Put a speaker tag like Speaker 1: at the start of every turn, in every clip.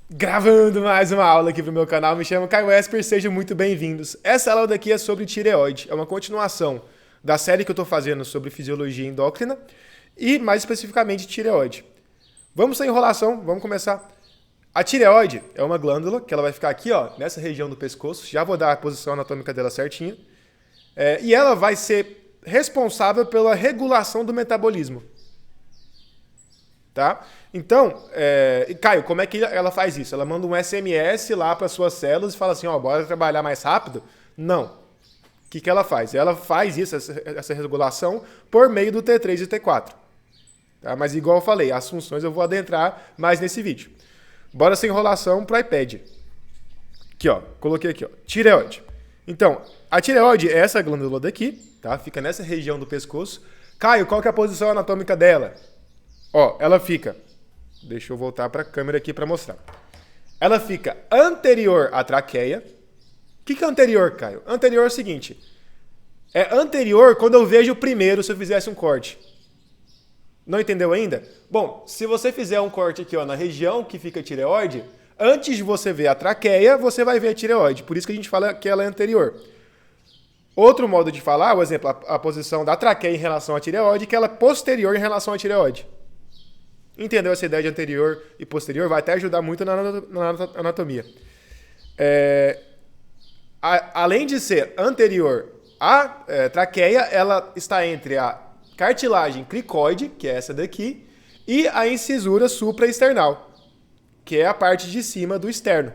Speaker 1: Gravando mais uma aula aqui pro meu canal, me chamo Caio Esper, sejam muito bem-vindos. Essa aula daqui é sobre tireoide, é uma continuação da série que eu estou fazendo sobre fisiologia endócrina e mais especificamente tireoide. Vamos sem enrolação, vamos começar. A tireoide é uma glândula que ela vai ficar aqui, ó, nessa região do pescoço, já vou dar a posição anatômica dela certinha, e ela vai ser responsável pela regulação do metabolismo. Tá? Então, Caio, como é que ela faz isso? Ela manda um SMS lá para suas células e fala assim, ó, bora trabalhar mais rápido? Não. O que ela faz? Ela faz isso, essa regulação, por meio do T3 e T4. Tá? Mas igual eu falei, as funções eu vou adentrar mais nesse vídeo. Bora sem enrolação para o iPad. Aqui, ó, coloquei aqui, ó, tireoide. Então, a tireoide é essa glândula daqui, tá? Fica nessa região do pescoço. Caio, qual que é a posição anatômica dela? Ó, ela fica... Deixa eu voltar para a câmera aqui para mostrar. Ela fica anterior à traqueia. O que é anterior, Caio? Anterior é o seguinte. É anterior quando eu vejo primeiro se eu fizesse um corte. Não entendeu ainda? Bom, se você fizer um corte aqui, ó, na região que fica a tireoide, antes de você ver a traqueia, você vai ver a tireoide. Por isso que a gente fala que ela é anterior. Outro modo de falar, por exemplo, a posição da traqueia em relação à tireoide, que ela é posterior em relação à tireoide. Entendeu essa ideia de anterior e posterior? Vai até ajudar muito na anatomia. Além de ser anterior à traqueia, ela está entre a cartilagem cricoide, que é essa daqui, e a incisura supraesternal, que é a parte de cima do externo.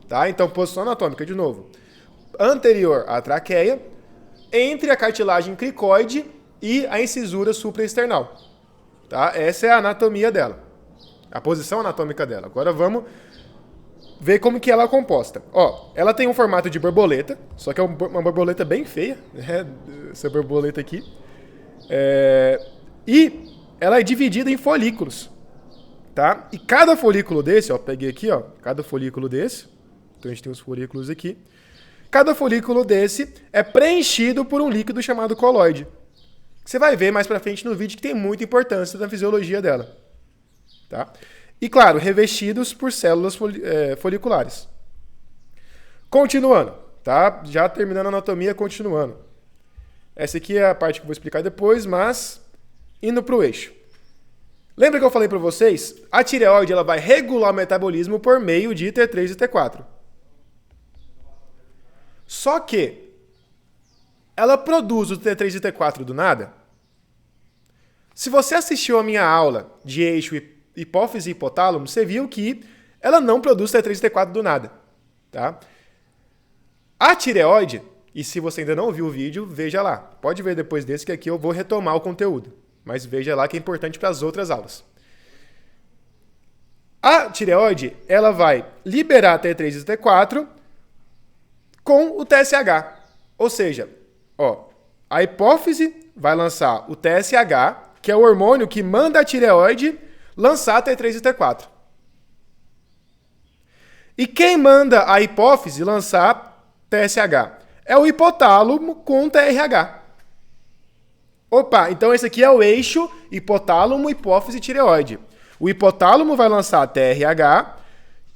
Speaker 1: Tá? Então, posição anatômica, de novo. Anterior à traqueia, entre a cartilagem cricoide e a incisura supraesternal. Tá? Essa é a anatomia dela, a posição anatômica dela. Agora vamos ver como que ela é composta. Ó, ela tem um formato de borboleta, só que é uma borboleta bem feia, né? Essa borboleta aqui. E ela é dividida em folículos. Tá? E cada folículo desse, ó, peguei aqui, ó, cada folículo desse, então a gente tem os folículos aqui. Cada folículo desse é preenchido por um líquido chamado coloide. Você vai ver mais pra frente no vídeo que tem muita importância na fisiologia dela. Tá? E claro, revestidos por células foliculares. Continuando, tá? Já terminando a anatomia, continuando. Essa aqui é a parte que eu vou explicar depois, mas indo pro eixo. Lembra que eu falei pra vocês? A tireoide ela vai regular o metabolismo por meio de T3 e T4. Só que ela produz o T3 e T4 do nada? Se você assistiu a minha aula de eixo, hipófise e hipotálamo, você viu que ela não produz T3 e T4 do nada. Tá? A tireoide, e se você ainda não viu o vídeo, veja lá. Pode ver depois desse, que aqui eu vou retomar o conteúdo. Mas veja lá que é importante para as outras aulas. A tireoide, ela vai liberar T3 e T4 com o TSH. Ou seja, ó, a hipófise vai lançar o TSH, que é o hormônio que manda a tireoide lançar T3 e T4. E quem manda a hipófise lançar TSH? É o hipotálamo com TRH. Opa, então esse aqui é o eixo hipotálamo, hipófise e tireoide. O hipotálamo vai lançar TRH,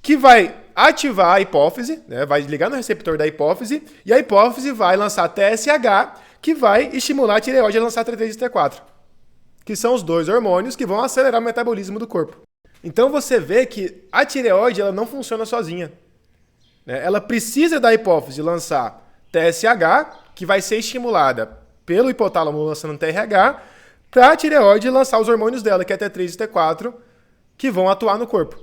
Speaker 1: que vai ativar a hipófise, né, vai ligar no receptor da hipófise, e a hipófise vai lançar TSH, que vai estimular a tireoide a lançar T3 e T4. Que são os dois hormônios que vão acelerar o metabolismo do corpo. Então você vê que a tireoide ela não funciona sozinha. Ela precisa da hipófise lançar TSH, que vai ser estimulada pelo hipotálamo lançando TRH, para a tireoide lançar os hormônios dela, que é T3 e T4, que vão atuar no corpo.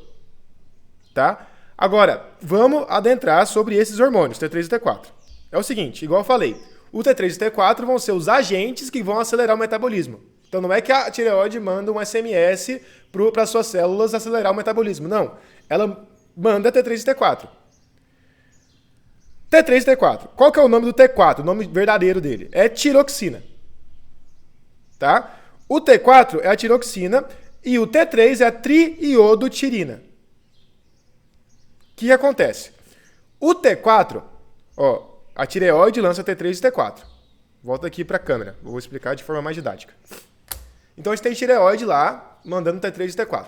Speaker 1: Tá? Agora, vamos adentrar sobre esses hormônios, T3 e T4. É o seguinte, igual eu falei, o T3 e T4 vão ser os agentes que vão acelerar o metabolismo. Então não é que a tireoide manda um SMS para suas células acelerar o metabolismo. Não. Ela manda T3 e T4. T3 e T4. Qual que é o nome do T4? O nome verdadeiro dele? É tiroxina. Tá? O T4 é a tiroxina e o T3 é a triiodotirina. O que acontece? O T4, ó, a tireoide lança T3 e T4. Volta aqui para a câmera. Vou explicar de forma mais didática. Então a gente tem tireoide lá, mandando T3 e T4.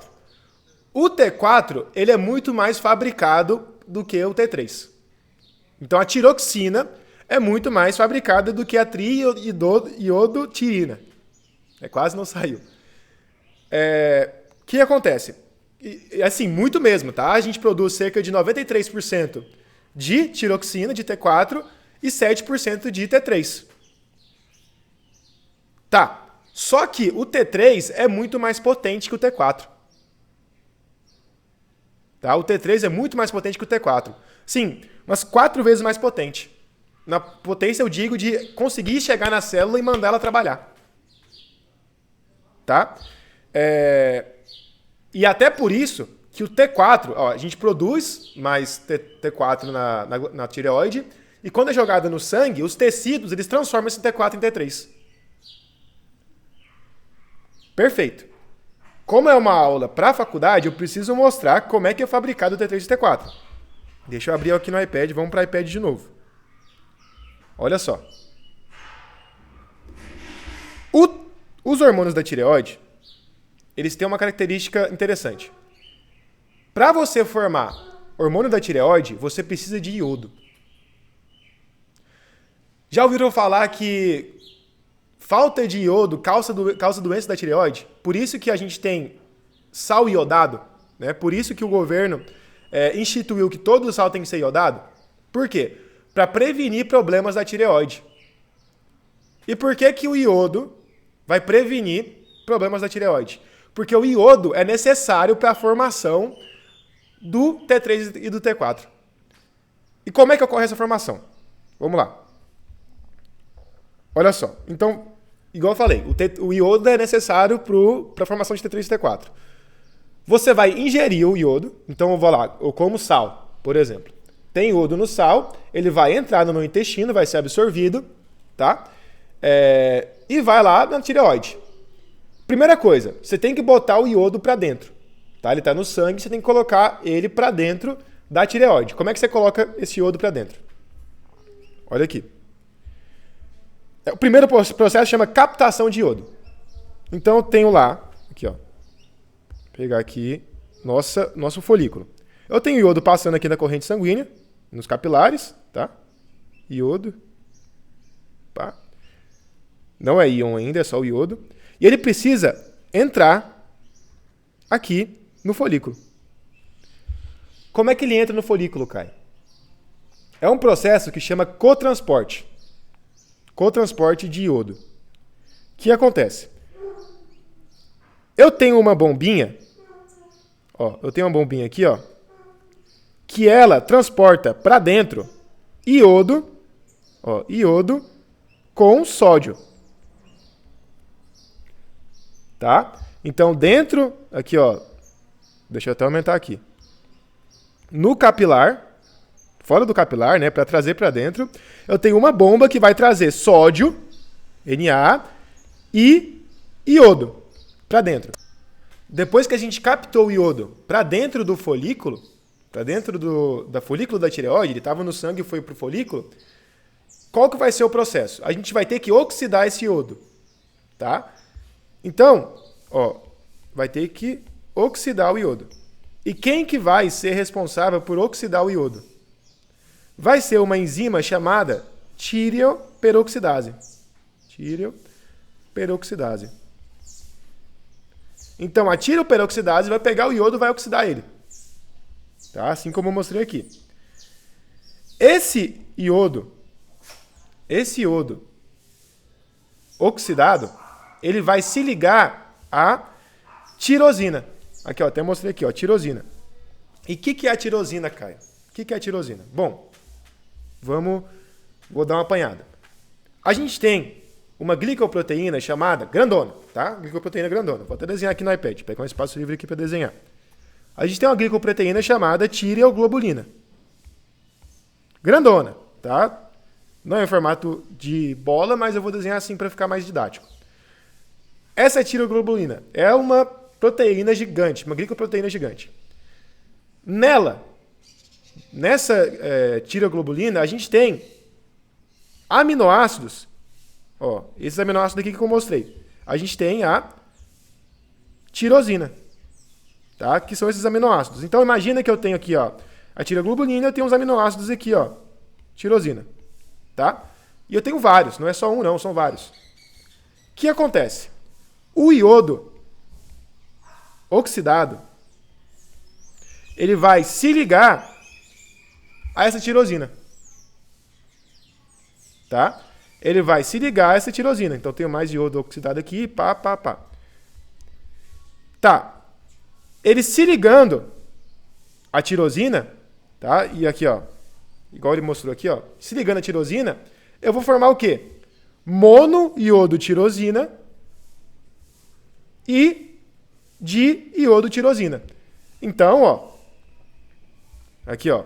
Speaker 1: O T4, ele é muito mais fabricado do que o T3. Então, a tiroxina é muito mais fabricada do que a triiodotirina. Quase não saiu. O que acontece? Assim, muito mesmo, tá? A gente produz cerca de 93% de tiroxina, de T4, e 7% de T3. Tá. Só que o T3 é muito mais potente que o T4. Tá? O T3 é muito mais potente que o T4. Sim, umas 4 vezes mais potente. Na potência eu digo de conseguir chegar na célula e mandar ela trabalhar. Tá? E até por isso que o T4, a gente produz mais T4 na tireoide, e quando é jogada no sangue, os tecidos eles transformam esse T4 em T3. Perfeito. Como é uma aula para a faculdade, eu preciso mostrar como é que é fabricado o T3 e o T4. Deixa eu abrir aqui no iPad, vamos para o iPad de novo. Olha só. Os hormônios da tireoide, eles têm uma característica interessante. Para você formar hormônio da tireoide, você precisa de iodo. Já ouviram falar que falta de iodo causa doença da tireoide? Por isso que a gente tem sal iodado, né? Por isso que o governo instituiu que todo sal tem que ser iodado. Por quê? Para prevenir problemas da tireoide. E por que o iodo vai prevenir problemas da tireoide? Porque o iodo é necessário para a formação do T3 e do T4. E como é que ocorre essa formação? Vamos lá. Olha só. Então, igual eu falei, o iodo é necessário para a formação de T3 e T4. Você vai ingerir o iodo. Então, eu vou lá, eu como sal, por exemplo. Tem iodo no sal, ele vai entrar no meu intestino, vai ser absorvido, tá? E vai lá na tireoide. Primeira coisa, você tem que botar o iodo para dentro. Tá? Ele está no sangue, você tem que colocar ele para dentro da tireoide. Como é que você coloca esse iodo para dentro? Olha aqui. O primeiro processo chama captação de iodo. Então eu tenho lá, aqui ó, vou pegar aqui nosso folículo. Eu tenho iodo passando aqui na corrente sanguínea, nos capilares, tá? Iodo. Pá. Não é íon ainda, é só o iodo. E ele precisa entrar aqui no folículo. Como é que ele entra no folículo, Caio? É um processo que chama cotransporte. Cotransporte de iodo. O que acontece? Eu tenho uma bombinha, eu tenho uma bombinha aqui, que ela transporta para dentro iodo com sódio. Tá? Então, dentro, aqui, deixa eu até aumentar aqui. No capilar, fora do capilar, né, para trazer para dentro, eu tenho uma bomba que vai trazer sódio, Na, e iodo para dentro. Depois que a gente captou o iodo para dentro do folículo, para dentro da folículo da tireoide, ele estava no sangue e foi para o folículo, qual que vai ser o processo? A gente vai ter que oxidar esse iodo, tá? Então, vai ter que oxidar o iodo. E quem que vai ser responsável por oxidar o iodo? Vai ser uma enzima chamada tireoperoxidase. Tireoperoxidase. Então, a tireoperoxidase vai pegar o iodo e vai oxidar ele. Tá? Assim como eu mostrei aqui. Esse iodo oxidado, ele vai se ligar à tirosina. Aqui, até mostrei aqui, tirosina. E o que é a tirosina, Caio? O que é a tirosina? Bom, vou dar uma apanhada. A gente tem uma glicoproteína chamada grandona, tá? Glicoproteína grandona. Vou até desenhar aqui no iPad, pegar um espaço livre aqui para desenhar. A gente tem uma glicoproteína chamada tireoglobulina. Grandona, tá? Não é em formato de bola, mas eu vou desenhar assim para ficar mais didático. Essa tireoglobulina é uma proteína gigante, uma glicoproteína gigante. Nessa tireoglobulina, a gente tem aminoácidos. Esses aminoácidos aqui que eu mostrei. A gente tem a tirosina. tá? Que são esses aminoácidos. Então, imagina que eu tenho aqui, ó, a tireoglobulina, eu tenho uns aminoácidos aqui, ó, tirosina, tá? E eu tenho vários, não é só um não, são vários. O que acontece? O iodo oxidado, ele vai se ligar a essa tirosina, tá? Ele vai se ligar a essa tirosina. Então, eu tenho mais iodo oxidado aqui, pá. Tá. Ele se ligando a tirosina, tá? E aqui, ó, igual ele mostrou aqui, ó, se ligando a tirosina, eu vou formar o quê? Monoiodotirosina e diiodotirosina. Então, ó, aqui, ó,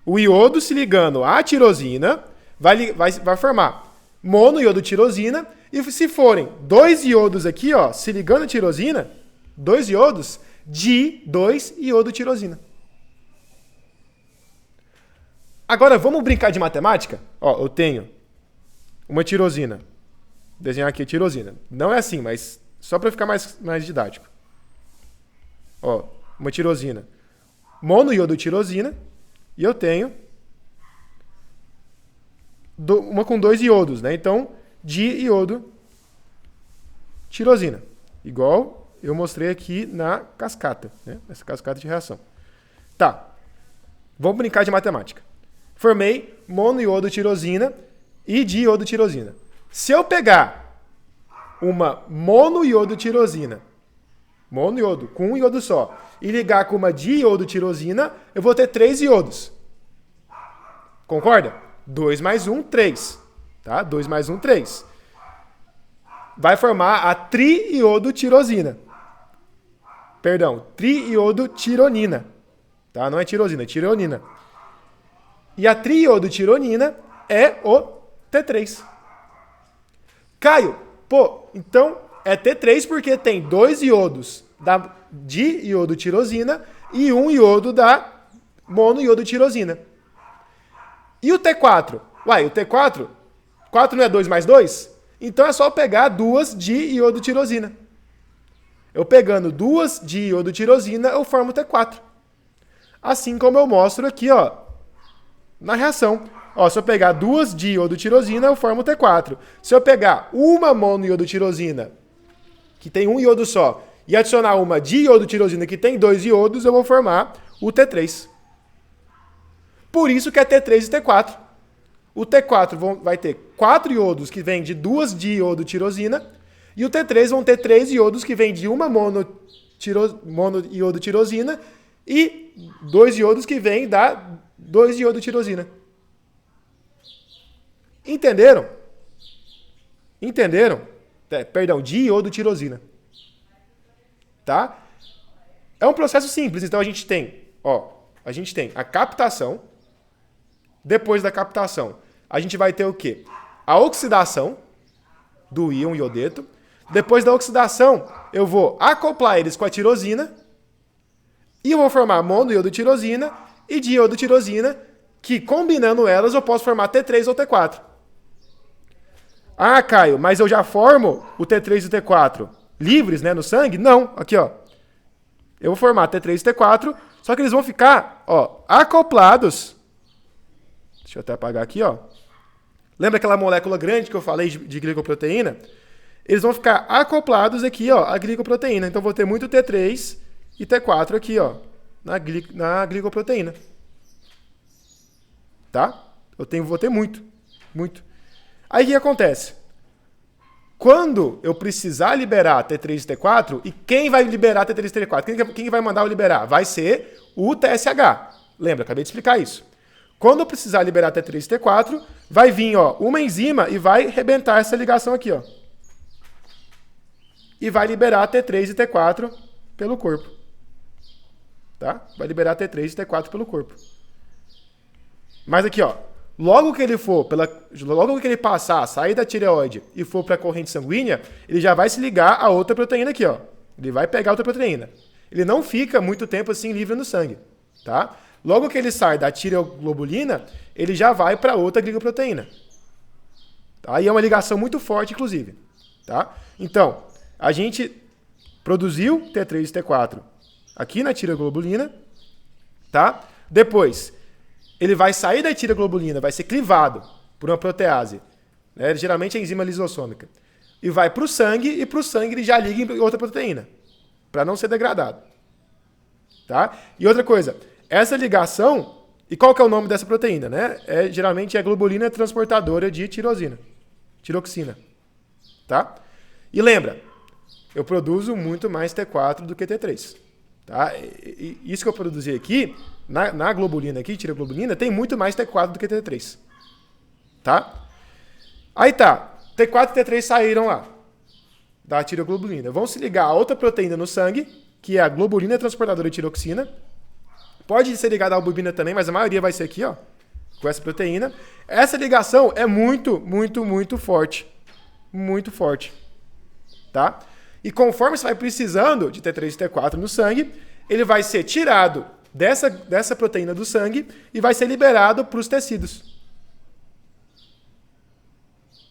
Speaker 1: o iodo se ligando à tirosina vai formar monoiodotirosina, e se forem dois iodos aqui, ó, se ligando à tirosina, dois iodos, di-2-iodotirosina. Agora, vamos brincar de matemática? Ó, eu tenho uma tirosina. Vou desenhar aqui a tirosina. Não é assim, mas só para ficar mais didático. Ó, uma tirosina. Monoiodotirosina. E eu tenho uma com dois iodos, né? Então, diiodotirosina. Igual eu mostrei aqui na cascata, né? Essa cascata de reação. Tá. Vamos brincar de matemática. Formei monoiodotirosina e diiodotirosina. Se eu pegar uma monoiodotirosina, monoiodo, com um iodo só, e ligar com uma diiodotirosina, eu vou ter 3 iodos. Concorda? 2 mais 1, 3. Tá? 2 mais 1, 3. Vai formar a triiodotirosina. Perdão, triiodotironina. Tá? Não é tirosina, é tironina. E a triiodotironina é o T3. Caio, pô, então é T3 porque tem 2 iodos da diiodotirosina e 1 iodo da monoiodotirosina. E o T4? Uai, o T4? 4 não é 2 mais 2? Então é só pegar 2 diiodotirosina. Eu pegando 2 diiodotirosina, eu formo o T4. Assim como eu mostro aqui, ó, na reação. Ó, se eu pegar 2 diiodotirosina, eu formo o T4. Se eu pegar uma monoiodotirosina, que tem um iodo só, e adicionar uma diiodotirosina, que tem 2 iodos, eu vou formar o T3. Por isso que é T3 e T4. O T4 vai ter 4 iodos que vêm de 2 diiodotirosina, e o T3 vão ter 3 iodos que vêm de uma monoiodotirosina e 2 iodos que vêm da 2-iodotirosina. Entenderam? Entenderam? Perdão, diiodotirosina. Tá? É um processo simples. Então a gente tem a captação. Depois da captação, a gente vai ter o quê? A oxidação do íon iodeto. Depois da oxidação, eu vou acoplar eles com a tirosina e eu vou formar monoiodotirosina e diiodotirosina, que combinando elas eu posso formar T3 ou T4. Ah, Caio, mas eu já formo o T3 e o T4 livres, né, no sangue? Não, aqui, ó. Eu vou formar T3 e T4, só que eles vão ficar, ó, acoplados. Deixa eu até apagar aqui, ó. Lembra aquela molécula grande que eu falei de glicoproteína? Eles vão ficar acoplados aqui, ó, à glicoproteína. Então, vou ter muito T3 e T4 aqui, ó, na glicoproteína. Tá? Vou ter muito. Aí, o que acontece? Quando eu precisar liberar T3 e T4, e quem vai liberar T3 e T4? Quem vai mandar eu liberar? Vai ser o TSH. Lembra? Acabei de explicar isso. Quando eu precisar liberar T3 e T4, vai vir, ó, uma enzima e vai rebentar essa ligação aqui, ó. E vai liberar T3 e T4 pelo corpo. Tá? Vai liberar T3 e T4 pelo corpo. Mas aqui, ó, logo que ele passar, sair da tireoide e for para a corrente sanguínea, ele já vai se ligar a outra proteína aqui, ó. Ele vai pegar outra proteína. Ele não fica muito tempo assim livre no sangue, tá? Logo que ele sai da tireoglobulina, ele já vai para outra glicoproteína. Tá? E é uma ligação muito forte, inclusive. Tá? Então, a gente produziu T3 e T4 aqui na tireoglobulina, tá? Depois, ele vai sair da tireoglobulina, vai ser clivado por uma protease, né? Geralmente é enzima lisossômica, e vai para o sangue, e para o sangue ele já liga em outra proteína, para não ser degradado. Tá? E outra coisa, essa ligação, e qual que é o nome dessa proteína? Né? Geralmente é globulina transportadora de tiroxina. Tá? E lembra, eu produzo muito mais T4 do que T3. Tá? E isso que eu produzi aqui, na globulina aqui, tireoglobulina, tem muito mais T4 do que T3. Tá? Aí tá, T4 e T3 saíram lá da tireoglobulina. Vão se ligar a outra proteína no sangue, que é a globulina transportadora de tiroxina. Pode ser ligada à albumina também, mas a maioria vai ser aqui, ó, com essa proteína. Essa ligação é muito, muito, muito forte. Muito forte. Tá? E conforme você vai precisando de T3 e T4 no sangue, ele vai ser tirado dessa proteína do sangue e vai ser liberado para os tecidos.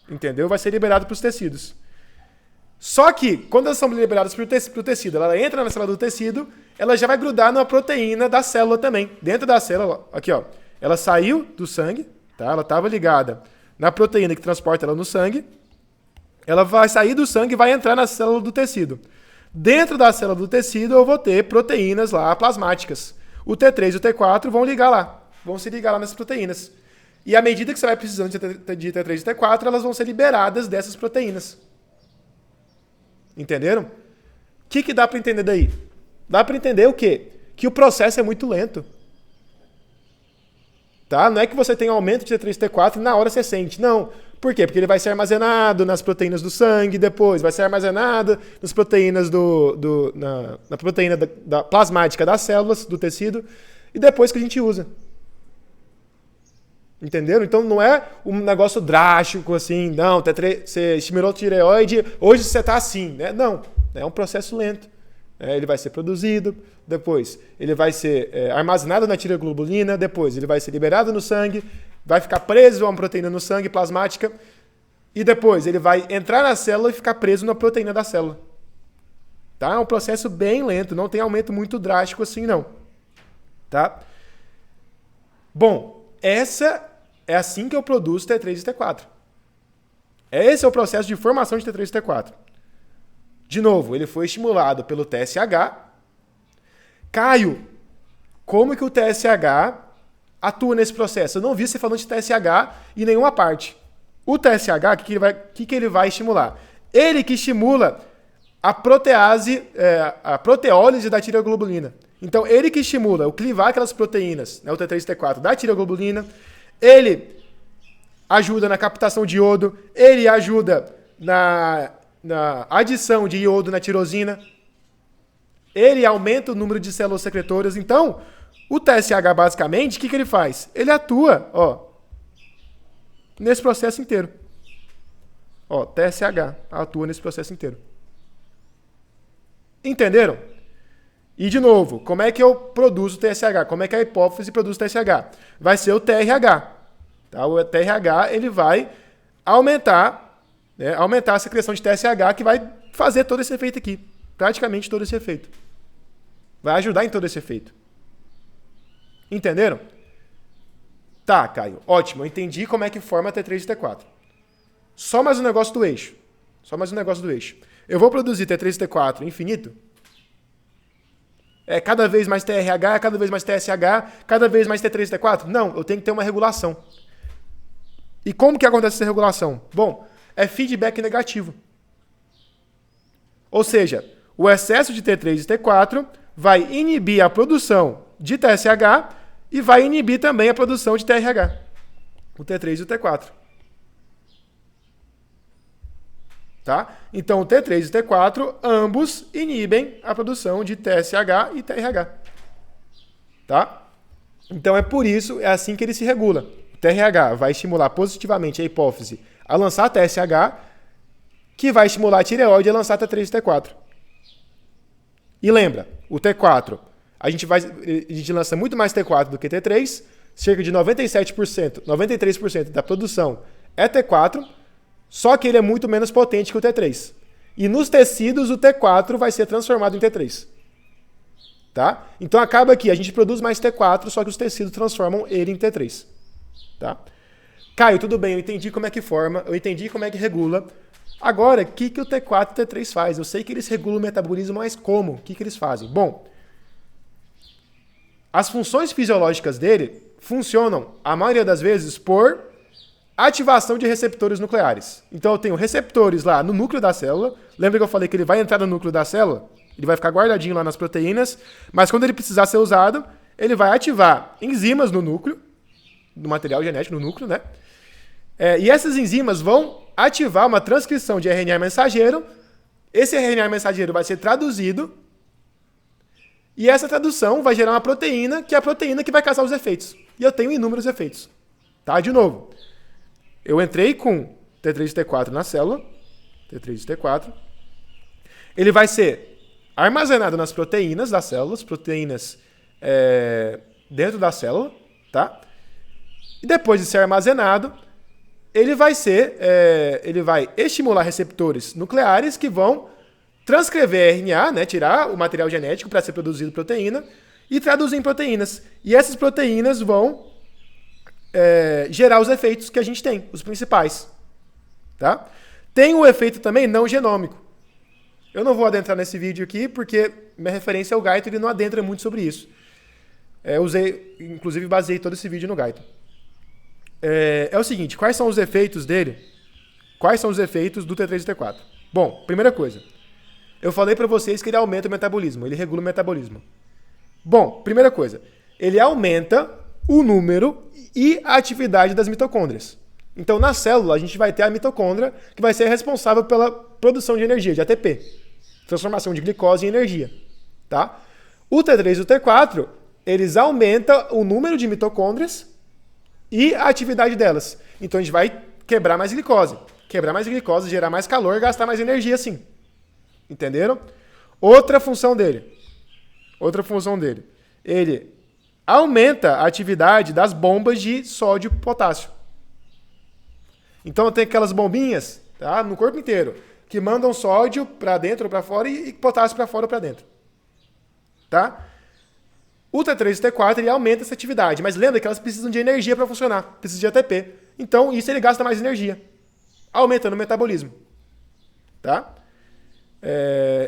Speaker 1: Entendeu? Vai ser liberado para os tecidos. Só que, quando elas são liberadas para o tecido, ela entra na célula do tecido, ela já vai grudar numa proteína da célula também. Dentro da célula, aqui ó, ela saiu do sangue, tá? Ela estava ligada na proteína que transporta ela no sangue. Ela vai sair do sangue e vai entrar na célula do tecido. Dentro da célula do tecido eu vou ter proteínas lá plasmáticas. O T3 e o T4 vão ligar lá, vão se ligar lá nessas proteínas. E à medida que você vai precisando de T3 e T4, elas vão ser liberadas dessas proteínas. Entenderam? O que dá para entender daí? Dá para entender o quê? Que o processo é muito lento. Tá? Não é que você tem aumento de T3 e T4 e na hora você sente. Não. Por quê? Porque ele vai ser armazenado nas proteínas do sangue, depois vai ser armazenado nas proteínas na proteína da plasmática das células, do tecido, e depois que a gente usa. Entenderam? Então não é um negócio drástico assim, não, você estimulou a tireoide, hoje você está assim, né? Não, é um processo lento. Ele vai ser produzido, depois ele vai ser armazenado na tireoglobulina, depois ele vai ser liberado no sangue, vai ficar preso a uma proteína no sangue plasmática, e depois ele vai entrar na célula e ficar preso na proteína da célula. Tá? É um processo bem lento, não tem aumento muito drástico assim não. Tá? Bom, é assim que eu produzo T3 e T4. Esse é o processo de formação de T3 e T4. De novo, ele foi estimulado pelo TSH. Caio, como que o TSH atua nesse processo? Eu não vi você falando de TSH em nenhuma parte. O TSH, o que ele vai estimular? Ele que estimula a protease, a proteólise da tireoglobulina. Então, ele que estimula o clivar aquelas proteínas, né, o T3 e T4 da tireoglobulina, ele ajuda na captação de iodo, ele ajuda na adição de iodo na tirosina, ele aumenta o número de células secretoras. Então, o TSH, basicamente, o que ele faz? Ele atua, nesse processo inteiro. TSH atua nesse processo inteiro. Entenderam? E, de novo, como é que eu produzo TSH? Como é que a hipófise produz TSH? Vai ser o TRH. Tá? O TRH ele vai aumentar a secreção de TSH, que vai fazer todo esse efeito aqui. Praticamente todo esse efeito. Vai ajudar em todo esse efeito. Entenderam? Tá, Caio. Ótimo. Eu entendi como é que forma T3 e T4. Só mais um negócio do eixo. Eu vou produzir T3 e T4 infinito? Cada vez mais TRH, cada vez mais TSH, cada vez mais T3 e T4? Não, eu tenho que ter uma regulação. E como que acontece essa regulação? Bom, é feedback negativo. Ou seja, o excesso de T3 e T4 vai inibir a produção de TSH e vai inibir também a produção de TRH. O T3 e o T4. Tá? Então, o T3 e o T4, ambos inibem a produção de TSH e TRH. Tá? Então, é por isso, é assim que ele se regula. O TRH vai estimular positivamente a hipófise a lançar TSH, que vai estimular a tireoide a lançar T3 e T4. E lembra, o T4, a gente lança muito mais T4 do que T3, cerca de 97%, 93% da produção é T4, só que ele é muito menos potente que o T3. E nos tecidos, o T4 vai ser transformado em T3. Tá? Então acaba que a gente produz mais T4, só que os tecidos transformam ele em T3. Tá? Caio, tudo bem, eu entendi como é que forma, eu entendi como é que regula. Agora, o que o T4 e o T3 faz? Eu sei que eles regulam o metabolismo, mas como? O que eles fazem? Bom, as funções fisiológicas dele funcionam, a maioria das vezes, por ativação de receptores nucleares. Então eu tenho receptores lá no núcleo da célula. Lembra que eu falei que ele vai entrar no núcleo da célula? Ele vai ficar guardadinho lá nas proteínas, mas quando ele precisar ser usado, ele vai ativar enzimas no núcleo, do material genético, no núcleo, né? E essas enzimas vão ativar uma transcrição de RNA mensageiro. Esse RNA mensageiro vai ser traduzido e essa tradução vai gerar uma proteína, que é a proteína que vai causar os efeitos. E eu tenho inúmeros efeitos. Tá? De novo, eu entrei com T3 e T4 na célula, T3 e T4. Ele vai ser armazenado nas proteínas das células, proteínas dentro da célula, tá? E depois de ser armazenado, ele vai estimular receptores nucleares que vão transcrever RNA, né, tirar o material genético para ser produzido proteína e traduzir em proteínas. E essas proteínas vão gerar os efeitos que a gente tem, os principais. Tá? Tem o efeito também não genômico. Eu não vou adentrar nesse vídeo aqui, porque minha referência é o Gaito, ele não adentra muito sobre isso. Inclusive baseei todo esse vídeo no Gaito. É o seguinte, quais são os efeitos dele? Quais são os efeitos do T3 e T4? Bom, primeira coisa, eu falei para vocês que ele aumenta o metabolismo, ele regula o metabolismo. Bom, primeira coisa, ele aumenta o número e a atividade das mitocôndrias. Então, na célula, a gente vai ter a mitocôndria, que vai ser responsável pela produção de energia, de ATP, transformação de glicose em energia. Tá? O T3 e o T4, eles aumentam o número de mitocôndrias e a atividade delas. Então, a gente vai quebrar mais glicose. Quebrar mais glicose, gerar mais calor, gastar mais energia, sim. Entenderam? Outra função dele. Ele aumenta a atividade das bombas de sódio e potássio. Então, eu tenho aquelas bombinhas, tá, no corpo inteiro, que mandam sódio para dentro ou para fora e potássio para fora ou para dentro. Tá? O T3 e o T4 ele aumenta essa atividade, mas lembra que elas precisam de energia para funcionar, precisam de ATP. Então, isso ele gasta mais energia, aumentando o metabolismo. Tá?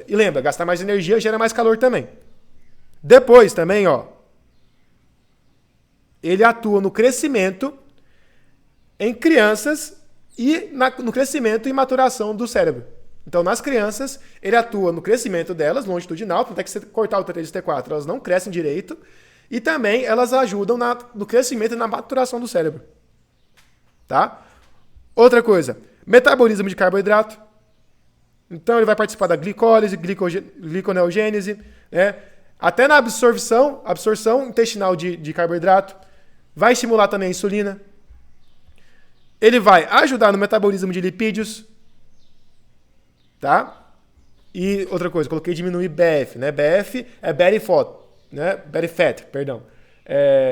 Speaker 1: E lembra, gastar mais energia gera mais calor também. Depois também, ó, ele atua no crescimento em crianças e no crescimento e maturação do cérebro. Então, nas crianças, ele atua no crescimento delas, longitudinal, tanto é que se cortar o T3 e o T4, elas não crescem direito, e também elas ajudam no crescimento e na maturação do cérebro. Tá? Outra coisa, metabolismo de carboidrato. Então, ele vai participar da glicólise, gliconeogênese, né? Até na absorção intestinal de carboidrato. Vai estimular também a insulina. Ele vai ajudar no metabolismo de lipídios. Tá? E outra coisa, coloquei diminuir BF, né? BF é body fat, né? Body fat, perdão.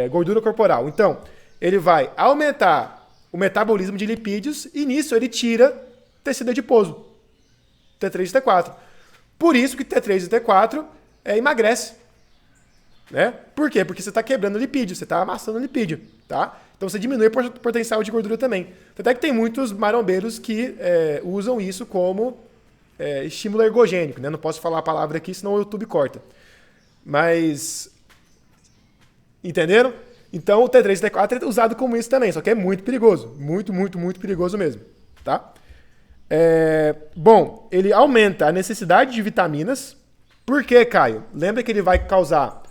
Speaker 1: Gordura corporal. Então, ele vai aumentar o metabolismo de lipídios e nisso ele tira tecido adiposo. T3 e T4. Por isso que T3 e T4 emagrece. Né? Por quê? Porque você está quebrando lipídio, você está amassando lipídio. Tá? Então você diminui o potencial de gordura também. Até que tem muitos marombeiros que usam isso como estímulo ergogênico. Né? Não posso falar a palavra aqui, senão o YouTube corta. Mas, entenderam? Então o T3 e T4 é usado como isso também, só que é muito perigoso. Muito, muito, muito perigoso mesmo. Tá? Bom, ele aumenta a necessidade de vitaminas. Por quê, Caio? Lembra que ele vai causar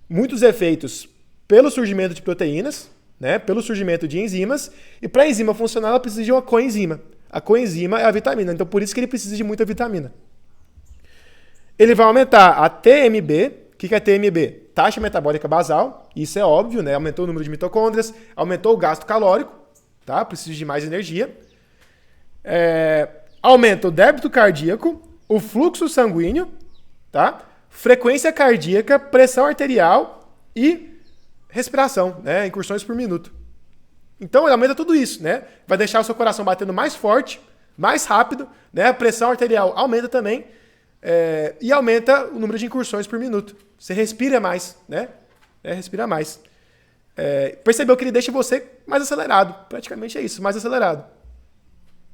Speaker 1: muitos efeitos pelo surgimento de proteínas, né? Pelo surgimento de enzimas, e para a enzima funcionar, ela precisa de uma coenzima. A coenzima é a vitamina, então por isso que ele precisa de muita vitamina. Ele vai aumentar a TMB. O que é TMB? Taxa metabólica basal, isso é óbvio, né? Aumentou o número de mitocôndrias, aumentou o gasto calórico, tá? Precisa de mais energia. Aumenta o débito cardíaco, o fluxo sanguíneo, tá? Frequência cardíaca, pressão arterial e respiração, né? Incursões por minuto. Então ele aumenta tudo isso, né? Vai deixar o seu coração batendo mais forte, mais rápido, né? A pressão arterial aumenta também, E aumenta o número de incursões por minuto. Você respira mais, né? Respira mais. Percebeu que ele deixa você mais acelerado. Praticamente é isso, mais acelerado.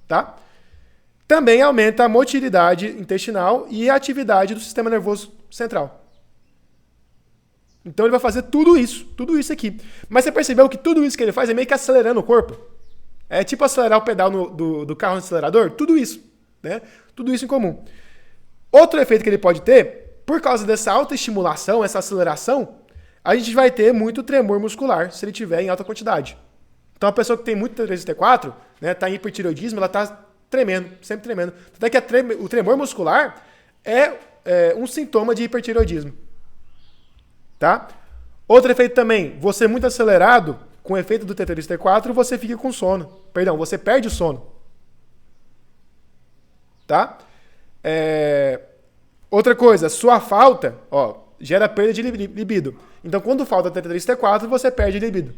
Speaker 1: Tá? Também aumenta a motilidade intestinal e a atividade do sistema nervoso central. Então ele vai fazer tudo isso aqui. Mas você percebeu que tudo isso que ele faz é meio que acelerando o corpo? É tipo acelerar o pedal do carro no acelerador? Tudo isso, né? Tudo isso em comum. Outro efeito que ele pode ter, por causa dessa autoestimulação, essa aceleração, a gente vai ter muito tremor muscular se ele tiver em alta quantidade. Então a pessoa que tem muito T3 e T4, né, tá em hipertireoidismo, ela tá tremendo, sempre tremendo. Até que o tremor muscular é um sintoma de hipertireoidismo. Tá? Outro efeito também, você muito acelerado, com o efeito do T3 e T4, você fica com sono. Perdão, você perde o sono. Tá? Outra coisa, sua falta, gera perda de libido. Então, quando falta T3 e T4, você perde libido.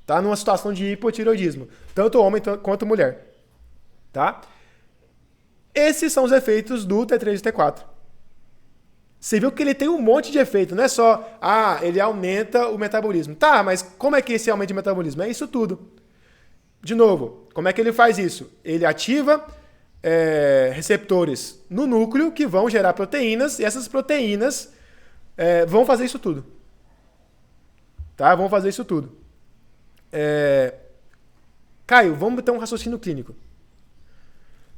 Speaker 1: Tá? Numa situação de hipotireoidismo. Tanto homem quanto mulher. Tá? Esses são os efeitos do T3 e T4. Você viu que ele tem um monte de efeito. Não é só, ele aumenta o metabolismo. Tá, mas como é que esse aumento de metabolismo? É isso tudo. De novo, como é que ele faz isso? Ele ativa receptores no núcleo que vão gerar proteínas, e essas proteínas vão fazer isso tudo. Tá? Vão fazer isso tudo. Caio, vamos ter um raciocínio clínico.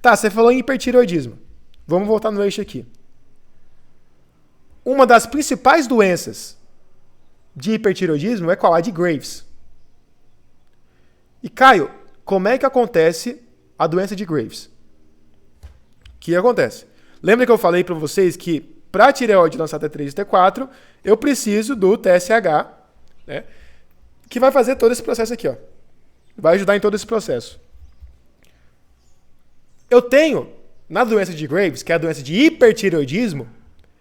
Speaker 1: Tá, você falou em hipertireoidismo. Vamos voltar no eixo aqui. Uma das principais doenças de hipertireoidismo é qual? A de Graves. E, Caio, como é que acontece a doença de Graves? O que acontece? Lembra que eu falei para vocês que para a tireoide lançar T3 e T4, eu preciso do TSH, né, que vai fazer todo esse processo aqui. Vai ajudar em todo esse processo. Eu tenho, na doença de Graves, que é a doença de hipertireoidismo,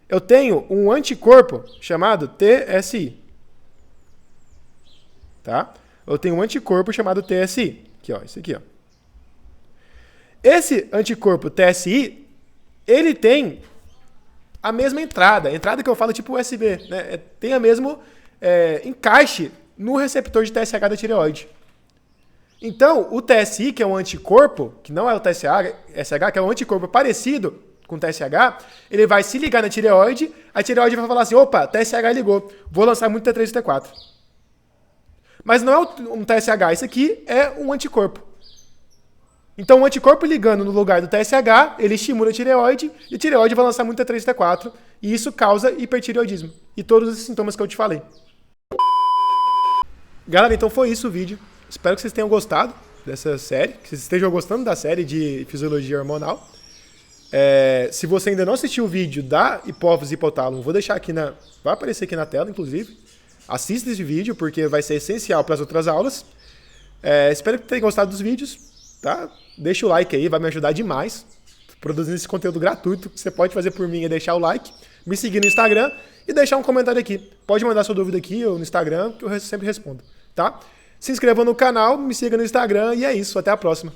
Speaker 1: eu tenho um anticorpo chamado TSI. Tá? Eu tenho um anticorpo chamado TSI. Aqui, esse aqui. Esse anticorpo TSI, ele tem a mesma entrada. A entrada que eu falo é tipo USB. Né? Tem o mesmo encaixe no receptor de TSH da tireoide. Então, o TSI, que é um anticorpo, que não é o TSH, que é um anticorpo parecido com o TSH, ele vai se ligar na tireoide, a tireoide vai falar assim, opa, TSH ligou, vou lançar muito T3 e T4. Mas não é um TSH, isso aqui é um anticorpo. Então, o anticorpo ligando no lugar do TSH, ele estimula a tireoide, e a tireoide vai lançar muito T3 e T4, e isso causa hipertireoidismo. E todos os sintomas que eu te falei. Galera, então foi isso o vídeo. Espero que vocês tenham gostado dessa série, que vocês estejam gostando da série de fisiologia hormonal. Se você ainda não assistiu o vídeo da hipófise e hipotálamo, vou deixar aqui vai aparecer aqui na tela, inclusive. Assista esse vídeo, porque vai ser essencial para as outras aulas. Espero que tenham gostado dos vídeos, tá? Deixa o like aí, vai me ajudar demais. Produzindo esse conteúdo gratuito, que você pode fazer por mim é deixar o like, me seguir no Instagram e deixar um comentário aqui. Pode mandar sua dúvida aqui ou no Instagram, que eu sempre respondo, tá? Se inscreva no canal, me siga no Instagram e é isso. Até a próxima.